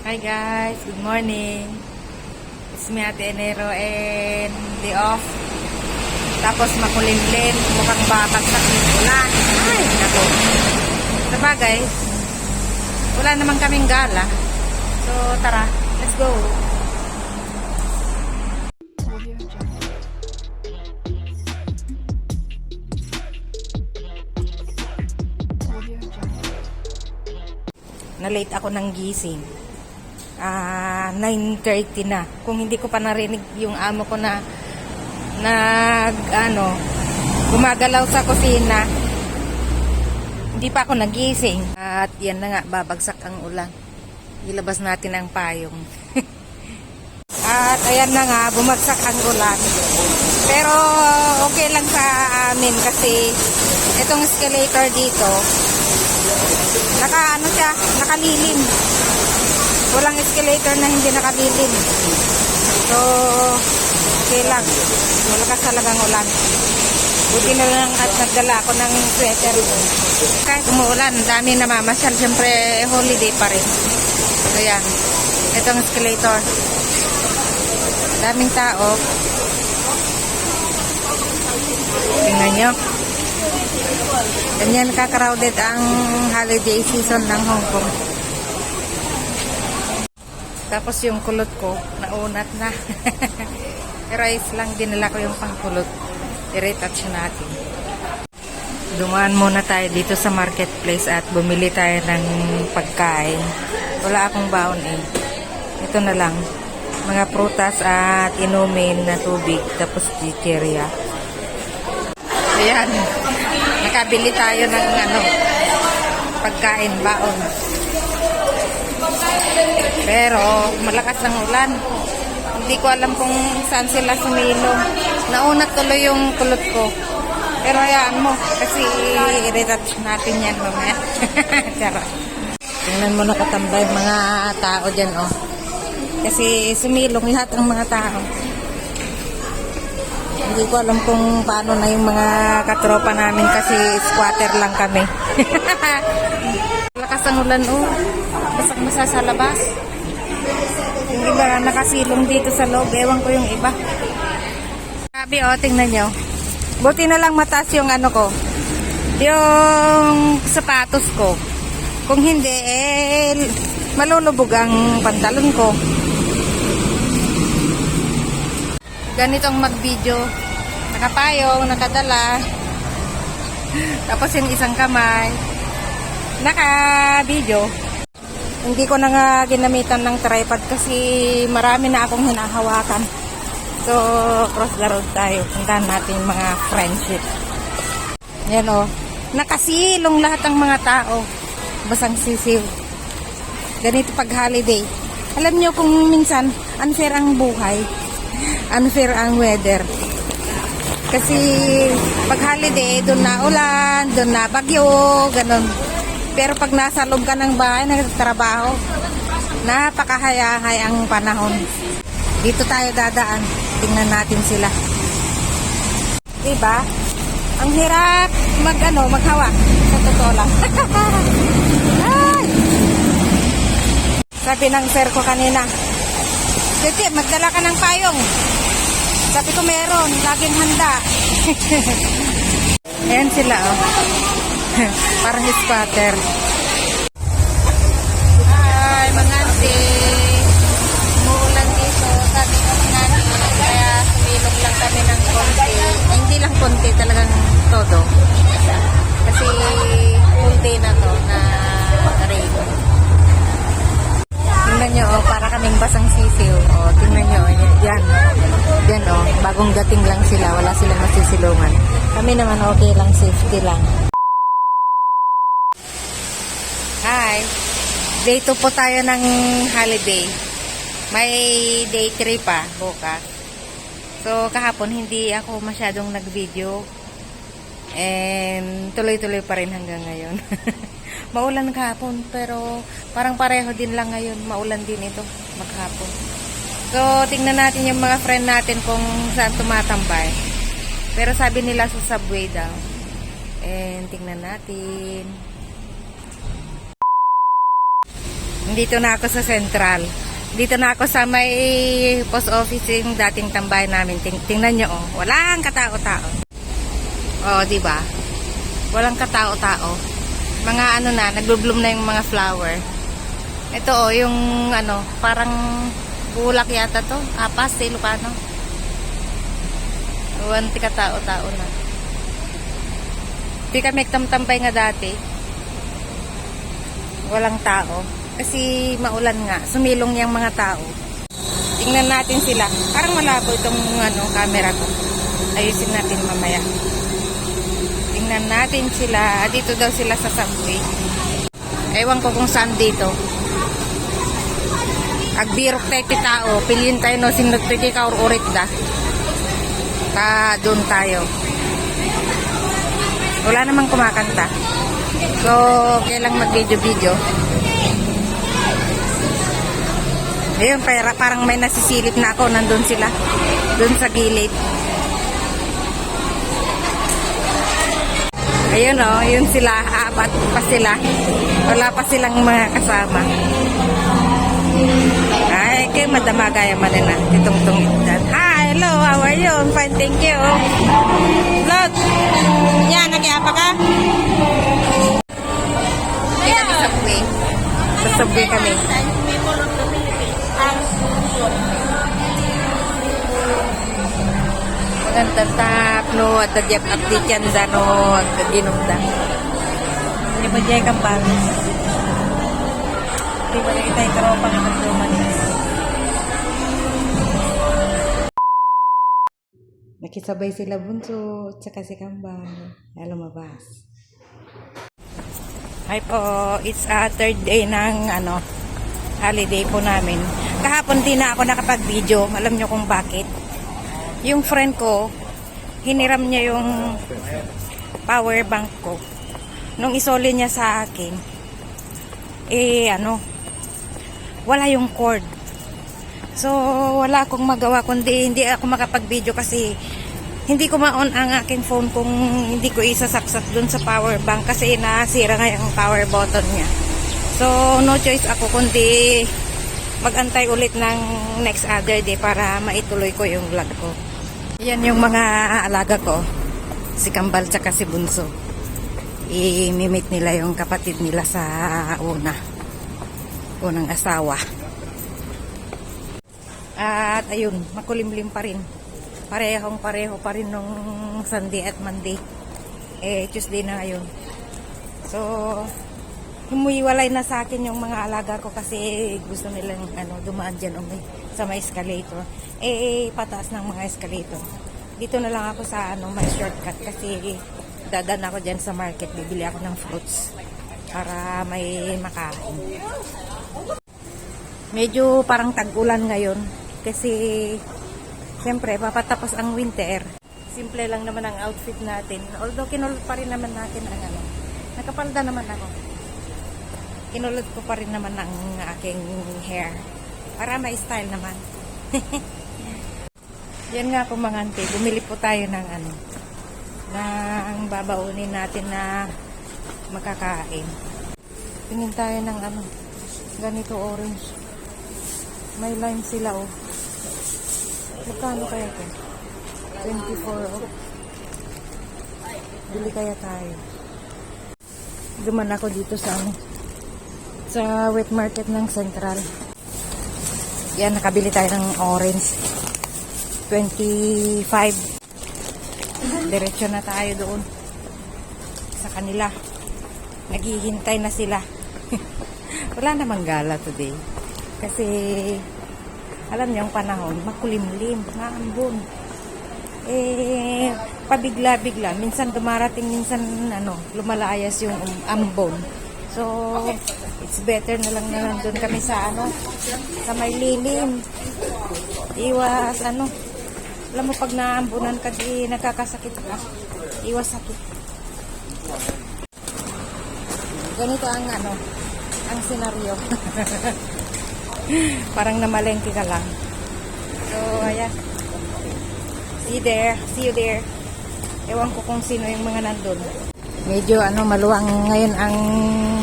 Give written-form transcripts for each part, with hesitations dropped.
Hi guys, good morning. It's me Ate Enero and day off. Tapos makulimlim, mukhang babagsak yung ulan. Ay, nako. Sabagay, wala naman kaming gala. So tara, let's go. Na-late ako ng gising. 9:30 na. Kung hindi ko pa narinig yung amo ko na gumagalaw sa kusina, hindi pa ako nagising. At yan na nga, babagsak ang ulan. Ilabas natin ang payong. At ayan na nga, bumagsak ang ulan. Pero okay lang sa amin kasi itong escalator dito, nakalilim. Walang escalator na hindi nakalilim. So, okay lang. Malakas talagang ulan. Buti na lang at nagdala ako ng sweater. Kahit umuulan, dami namamasyal. Siyempre, holiday pa rin. So, yan. Itong escalator. Daming tao. Tingnan nyo. Ganyan ka-crowded ang holiday season ng Hong Kong. Tapos yung kulot ko, naunat na. Pero ayos lang, dinala ko yung pangkulot. I-retouch natin. Dumaan muna tayo dito sa marketplace at bumili tayo ng pagkain. Wala akong baon eh. Ito na lang. Mga prutas at inumin na tubig. Tapos chicheria. Ayan. Nakabili tayo ng pagkain, baon. Pero malakas ang ulan. Hindi ko alam kung saan sila sumilong. Naunat tuloy yung kulot ko. Pero hayaan mo kasi i-retouch natin yan mamaya. Charot. Tingnan mo na katambay mga tao dyan oh. Kasi sumilong lahat ng mga tao. Hindi ko alam kung paano na yung mga katropa namin kasi squatter lang kami. Malakas ang ulan oh. Basang-basa sa labas. Yung iba nakasilong dito sa loob. Ewan ko yung iba. Sabi o, tingnan nyo. Buti na lang mataas yung yung sapatos ko. Kung hindi, malulubog ang pantalon ko. Ganitong mag-video. Nakapayong, nakadala. Tapos yung isang kamay. Naka-video. Hindi ko na nga ginamitan ng tripod kasi marami na akong hinahawakan. So, cross the road tayo. Puntahan natin mga friendship. Yan o. Nakasilong lahat ng mga tao. Basang sisiw. Ganito pag holiday. Alam nyo kung minsan, unfair ang buhay. Unfair ang weather. Kasi pag holiday, doon na ulan, doon na bagyo, ganun. Pero pag nasa loob ka ng bahay, nagtatrabaho, napakahaya-hay ang panahon. Dito tayo dadaan. Tingnan natin sila. Diba? Ang hirap maghawak. Sa totoo lang. Ay! Sabi ng sir ko kanina, Titi, magdala ka ng payong. Sabi ko meron, laging handa. Ayan sila oh. Parang squatter. Hi, mga ante. Umuulan dito. Sabi kami natin. Kaya sumilong lang kami ng konti. Hindi lang konti, talagang todo. Kasi full day na to na rain. Tingnan nyo, oh, para kaming basang sisiw. Oh, tingnan nyo, yan. Yan, oh, bagong dating lang sila. Wala silang masisilungan. Kami naman okay lang, safety lang. Hi! Day 2 po tayo ng holiday. May day 3 pa bukas. So, kahapon hindi ako masyadong nag-video. And tuloy-tuloy pa rin hanggang ngayon. Maulan kahapon pero parang pareho din lang ngayon. Maulan din ito maghapon. So, tingnan natin yung mga friend natin kung saan tumatambay. Pero sabi nila sa subway daw. And tingnan natin. Dito na ako sa Central. Dito na ako sa may post office yung dating tambayan namin. Tingnan nyo, oh. Walang katao-tao. Oh, di ba? Walang katao-tao. Mga ano na, nagbo-bloom na yung mga flower. Ito, oh, yung ano, parang bulak yata to. Apas, Ilocano. Walang katao-tao na. Di kami tamtambay nga dati. Walang tao. Kasi maulan nga. Sumilong yung mga tao. Tingnan natin sila. Parang malabo itong ano, camera ko. Ayusin natin mamaya. Tingnan natin sila. Dito daw sila sa subway. Ewan ko kung saan dito. Agbirok tayo ti tao. Pilin tayo no. Sinagpiki ka urit da. Doon tayo. Wala namang kumakanta. So, kailang mag-video-video. Ayun, parang may nasisilip na ako. Nandun sila. Doon sa gilid. Ayun o, yun sila. Apat pa sila. Wala pa silang mga kasama. Ay, kayo madamagaya man na. Itong tungitdan. Hi, hello, how are you? I'm fine, thank you. Lot! Yan, nag-iapa ka? Hindi kami subway. Sa subway kami. Ang tatak, no, at tadyap at tityanda, no, at ginugda. Hindi ba dyan kang balis? Hindi ba kita yung karopa nga magdumanis? Nakisabay sila bunso, at saka si Kambal. Lumabas. Hi po, it's a third day ng, holiday po namin. Kahapon din na ako nakapag-video. Alam nyo kung bakit? Yung friend ko, hiniram niya yung power bank ko. Nung isoli niya sa akin, wala yung cord. So, wala akong magawa kundi hindi ako makapag-video kasi hindi ko ma-on ang aking phone kung hindi ko isasaksak dun sa power bank kasi nasira nga yung power button niya. So, no choice ako kundi mag-antay ulit ng next other day para maituloy ko yung vlog ko. Yan yung mga alaga ko. Si Kambal tsaka si Bunso. I-meet nila yung kapatid nila sa unang asawa. At ayun, makulimlim pa rin. Pareho pa rin nung Sunday at Monday. Tuesday na ngayon. So, humuiwalay na sa akin yung mga alaga ko kasi gusto nilang dumaan dyan sa may escalator. Pataas ng mga escalator. Dito na lang ako sa may shortcut kasi dadan ako dyan sa market. Bibili ako ng fruits para may makain. Medyo parang tag-ulan ngayon kasi siyempre papatapos ang winter. Simple lang naman ang outfit natin. Although kinulot pa rin naman natin ang nakapalda naman ako. Kinulot ko pa rin naman ang aking hair para may style naman. Yan nga po mga ante, bumili po tayo ng ng babaunin natin na makakain. Tingin tayo ng ganito orange. May lime sila oh. Magkano kaya ito? 24 oh. Bili kaya tayo. Duman ako dito sa sa wet market ng Central. Yan, nakabili tayo ng orange. 25. Diretso na tayo doon sa kanila. Naghihintay na sila. Wala namang gala today. Kasi alam niyo ang panahon, makulimlim, maambon. Pabigla-bigla. Minsan dumarating, minsan lumalayas yung ambon. So, it's better na lang na nandun kami sa sa may lilim. Iwas alam mo pag naambunan ka di nagkakasakit ka. Iwas sakit. Ganito ang ang senaryo. Parang namalengke ka lang. So, ayan. See you there. Ewan ko kung sino yung mga nandun. Medyo maluwang ngayon ang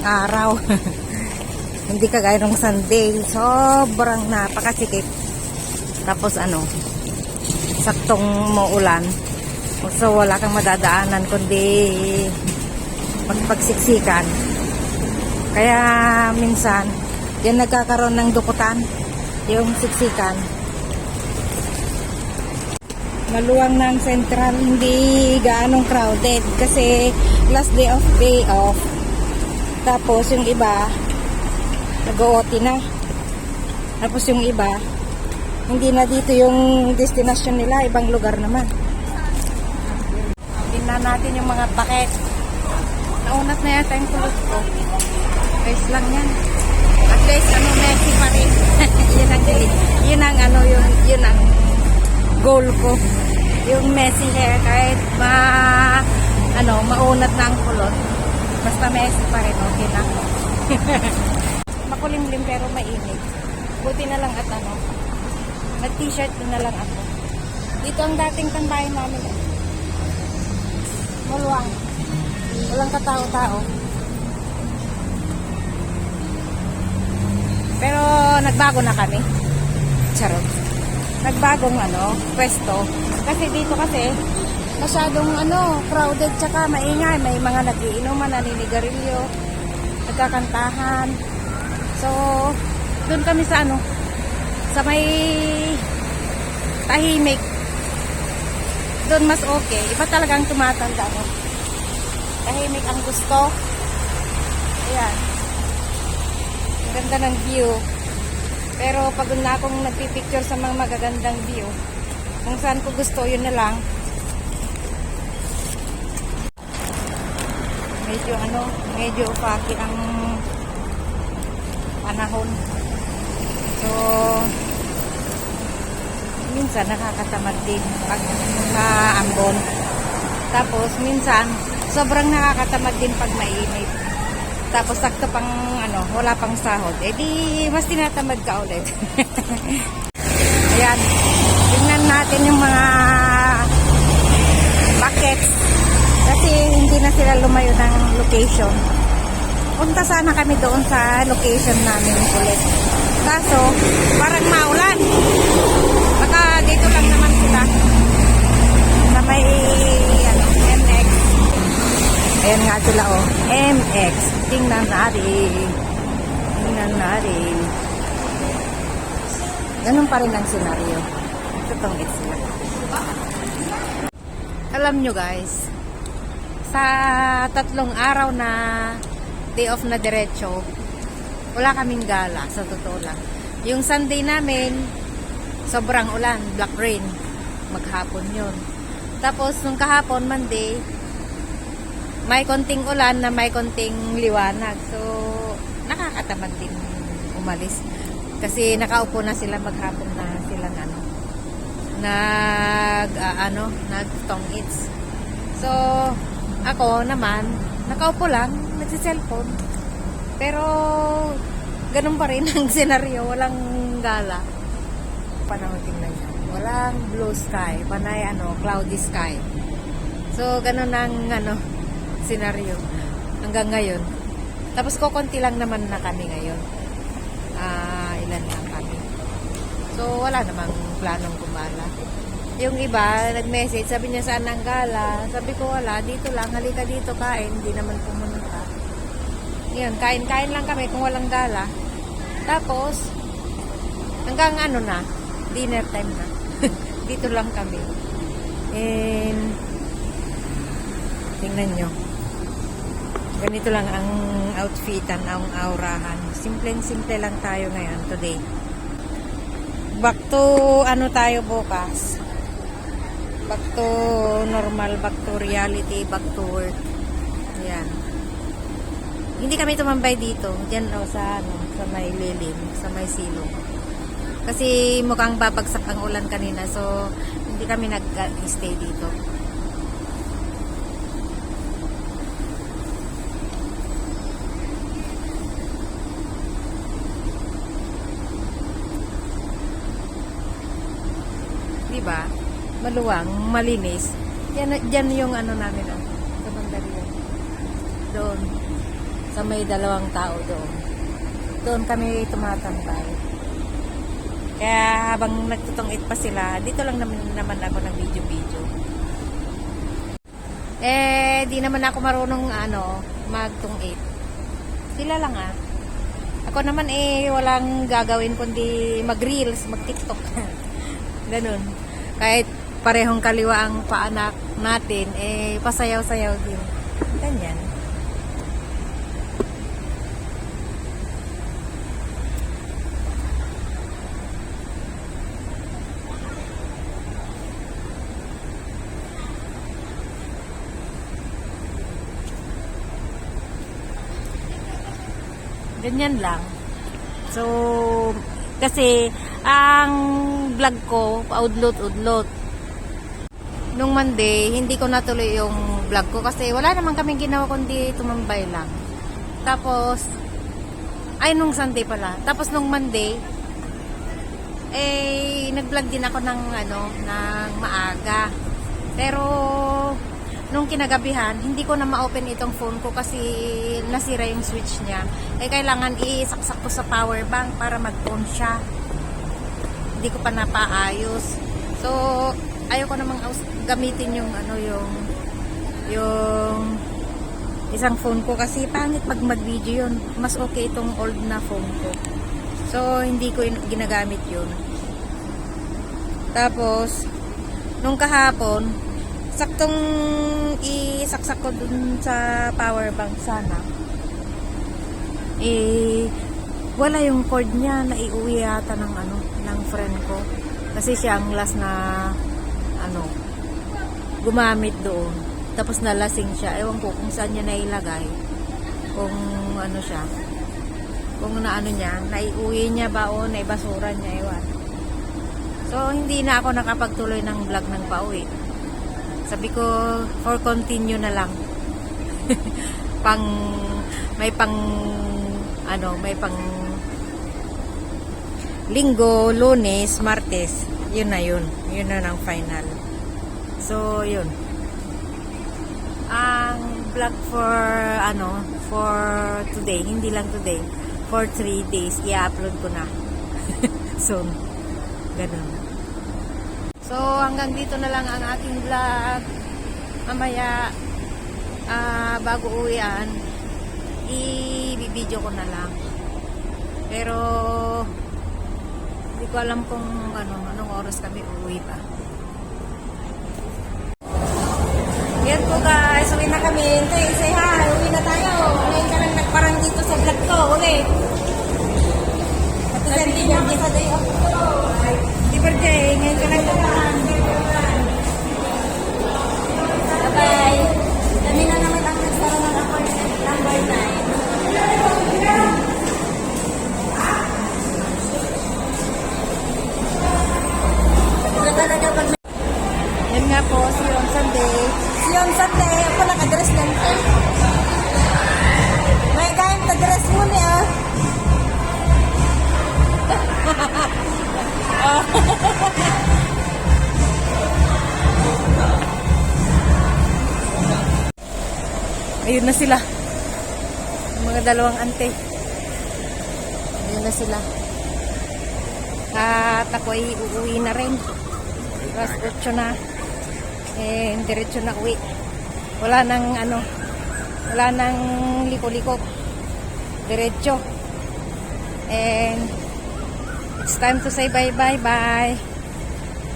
araw. Hindi kagaya ng Sunday. Sobrang napakasikip. Tapos saktong maulan. So wala kang madadaanan kundi magpagsiksikan. Kaya minsan, yan nagkakaroon ng dukutan. Yung siksikan. Maluwang ng Central, hindi gaanong crowded kasi last day off. Tapos yung iba nag-OT na. Tapos yung iba hindi na dito yung destination nila, ibang lugar naman. Tingnan natin yung mga paket. Naunat na yata yung kulot ko. Guys lang yan. At least Messi pa rin. yun ang goal ko. Yung Messi hair, kahit maunat na ang kulot, basta Messi pa rin, okay na. Makulimlim pero mainit. Buti na lang at nag-t-shirt na lang ako. Dito ang dating tambahin namin. Maluwang. Walang katao-tao. Pero nagbago na kami. Charot. Nagbagong pwesto. Kasi dito masyadong crowded tsaka maingay. May mga nagiinuman, naninigarilyo, nagkakantahan. So, doon kami sa may tahimik. Doon mas okay. Iba talagang tumatanda tahimik ang gusto. Ayan. Ang ganda ng view. Pero pagod na akong nagpipicture sa mga magagandang view. Kung saan ko gusto, yun na lang. Medyo upaki ang panahon. So, minsan nakakatamad din pag ambon. Tapos, minsan, sobrang nakakatamad din pag mainit. Tapos, sakto pang, wala pang sahod. Eh, di, mas tinatamad ka ulit. Ayan. Tingnan natin yung mga buckets. Kasi, hindi na sila lumayo ng location. Punta sana kami doon sa location namin ulit. Kaso, parang maulan. Baka dito lang naman sila. Sa may, MX. Ayan nga sila, MX. Tingnan natin. Ganun pa rin ang senaryo. Tutungit sila. Alam nyo guys, sa 3 araw na day off na diretso, wala kaming gala, sa totoo lang. Yung Sunday namin, sobrang ulan, black rain. Maghapon yun. Tapos, nung kahapon, Monday, may konting ulan na may konting liwanag. So, nakakatamad din umalis. Kasi nakaupo na sila maghapon na silang nag-tong-its. So, ako naman, nakaupo lang, nagsiselfone. Pero, ganun pa rin ang senaryo. Walang gala. Panahon tingnan niya. Walang blue sky. Panay, cloudy sky. So, ganun ang, senaryo. Hanggang ngayon. Tapos, kukunti lang naman na kami ngayon. Ilan lang kami. So, wala namang planong gumala. Yung iba, nag-message, sabi niya saan ang gala. Sabi ko, wala, dito lang, halika dito, kain. Hindi naman pumunta. Yun, kain-kain lang kami kung walang gala. Tapos, hanggang dinner time na. Dito lang kami. And, tingnan nyo. Ganito lang ang outfitan, ang aurahan. Simple lang tayo ngayon, today. Back to, tayo bukas. Back to normal, back to reality, back to work. Ayan. Hindi kami tumambay dito. Diyan sa may lilim, sa may silong. Kasi mukhang babagsak ang ulan kanina. So, hindi kami nag-stay dito. Diba? Maluwang, malinis. Diyan yung namin sa Mandaluyong. Doon. Sa may 2 tao doon. doon kami tumatambay. Kaya habang nagtutong-it pa sila, dito lang naman ako ng video-video. Di naman ako marunong magtong-it. Sila lang Ako naman walang gagawin kundi mag-reels, mag-TikTok. Ganun. Kahit parehong kaliwa ang paanak natin, pasayaw-sayaw din. Ganyan. Ganyan lang. So, kasi, ang vlog ko, paudlot-udlot. Nung Monday, hindi ko natuloy yung vlog ko kasi wala naman kaming ginawa kundi tumambay lang. Tapos, nung Sunday pala. Tapos nung Monday, nag-vlog din ako ng maaga. Pero, nung kinagabihan, hindi ko na ma-open itong phone ko kasi nasira yung switch niya. Kailangan isaksak ko sa power bank para mag-on siya. Hindi ko pa napaayos. So, ayoko namang gamitin yung isang phone ko kasi pangit pag mag-video yun. Mas okay itong old na phone ko. So, hindi ko ginagamit yun. Tapos, nung kahapon, saktong isaksak ko dun sa power bank sana. Wala yung cord niya na iuwi yata ng friend ko. Kasi siya ang last na gumamit doon. Tapos nalasing siya. Ewan ko kung saan niya nailagay. Kung siya. Kung niya, naiuwi niya ba o naibasura niya, ewan. So, hindi na ako nakapagtuloy ng vlog ng pauwi. Sabi ko, for continue na lang. May pang Linggo, Lunes, Martes. Yun na yun. Yun na ng final. So, yun. Ang vlog for today, hindi lang today, for 3 days, i-upload ko na. Soon. Ganun. So, hanggang dito na lang ang ating vlog. Mamaya, bago uwian, i-video ko na lang. Pero, hindi ko alam kung anong oras kami uuwi pa. Yan po guys, uwi na kami. Say hi, uwi na tayo. Ngayon ka lang nagparang dito sa vlog ko. Ulit. At hindi niya sa day off ko. Happy birthday. Ngayon ka lang nagparang. Bye-bye. Kami na naman ang nagkaroon ng appointment number 9. Talaga pag yan nga po, see you on Sunday. See you on Sunday. Ako naka-dress lang. May kahit na-dress mo niya. Ayun na sila. Yung mga dalawang ante. Ayun na sila. At ako ay uuwi na rin. Alas 8 na. Diretso na uwi. Wala nang liko-liko. Diretso. And it's time to say bye.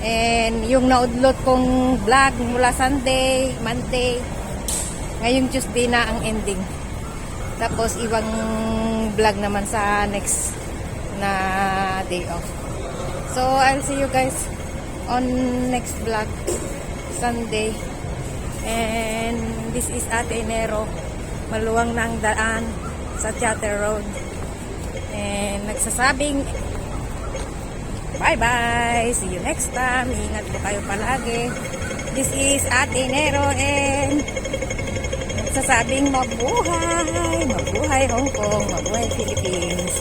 And yung naudlot kong vlog mula Sunday, Monday, ngayong Tuesday na ang ending. Tapos ibang vlog naman sa next na day off. So I'll see you guys on next vlog Sunday. And this is Ate Enero. Maluwang na ang daan sa Chatter Road. And nagsasabing bye-bye. See you next time. Ingat po kayo palagi. This is Ate Enero and nagsasabing mabuhay. Mabuhay Hong Kong. Mabuhay Philippines.